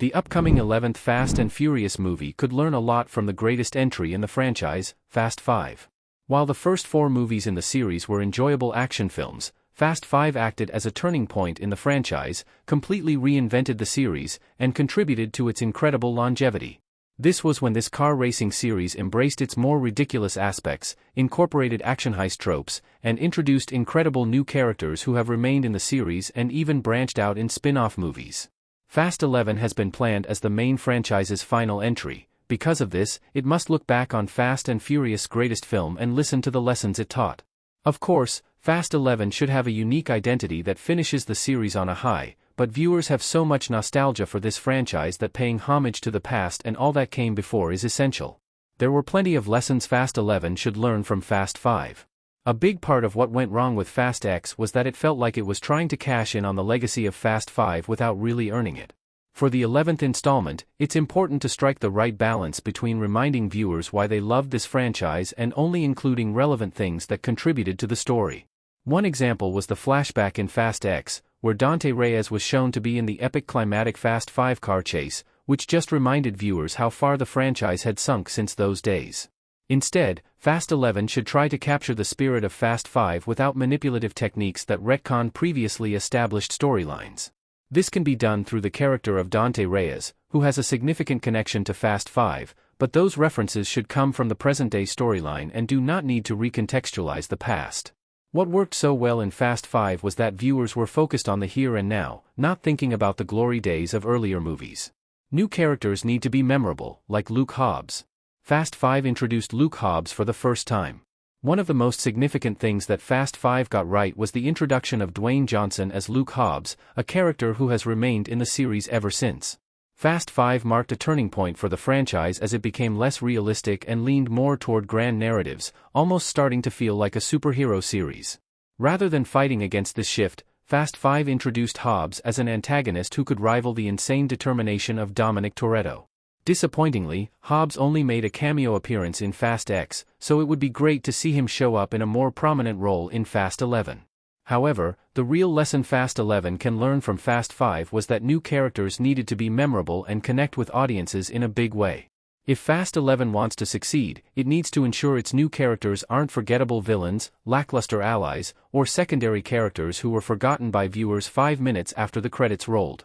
The upcoming 11th Fast and Furious movie could learn a lot from the greatest entry in the franchise, Fast 5. While the first 4 movies in the series were enjoyable action films, Fast 5 acted as a turning point in the franchise, completely reinvented the series, and contributed to its incredible longevity. This was when this car racing series embraced its more ridiculous aspects, incorporated action heist tropes, and introduced incredible new characters who have remained in the series and even branched out in spin-off movies. Fast 11 has been planned as the main franchise's final entry. Because of this, it must look back on Fast and Furious' greatest film and listen to the lessons it taught. Of course, Fast 11 should have a unique identity that finishes the series on a high, but viewers have so much nostalgia for this franchise that paying homage to the past and all that came before is essential. There were plenty of lessons Fast 11 should learn from Fast 5. A big part of what went wrong with Fast X was that it felt like it was trying to cash in on the legacy of Fast 5 without really earning it. For the 11th installment, it's important to strike the right balance between reminding viewers why they loved this franchise and only including relevant things that contributed to the story. One example was the flashback in Fast X, where Dante Reyes was shown to be in the epic climatic Fast 5 car chase, which just reminded viewers how far the franchise had sunk since those days. Instead, Fast 11 should try to capture the spirit of Fast 5 without manipulative techniques that retcon previously established storylines. This can be done through the character of Dante Reyes, who has a significant connection to Fast 5, but those references should come from the present-day storyline and do not need to recontextualize the past. What worked so well in Fast 5 was that viewers were focused on the here and now, not thinking about the glory days of earlier movies. New characters need to be memorable, like Luke Hobbs. Fast 5 introduced Luke Hobbs for the first time. One of the most significant things that Fast 5 got right was the introduction of Dwayne Johnson as Luke Hobbs, a character who has remained in the series ever since. Fast 5 marked a turning point for the franchise as it became less realistic and leaned more toward grand narratives, almost starting to feel like a superhero series. Rather than fighting against this shift, Fast 5 introduced Hobbs as an antagonist who could rival the insane determination of Dominic Toretto. Disappointingly, Hobbs only made a cameo appearance in Fast X, so it would be great to see him show up in a more prominent role in Fast 11. However, the real lesson Fast 11 can learn from Fast 5 was that new characters needed to be memorable and connect with audiences in a big way. If Fast 11 wants to succeed, it needs to ensure its new characters aren't forgettable villains, lackluster allies, or secondary characters who were forgotten by viewers 5 minutes after the credits rolled.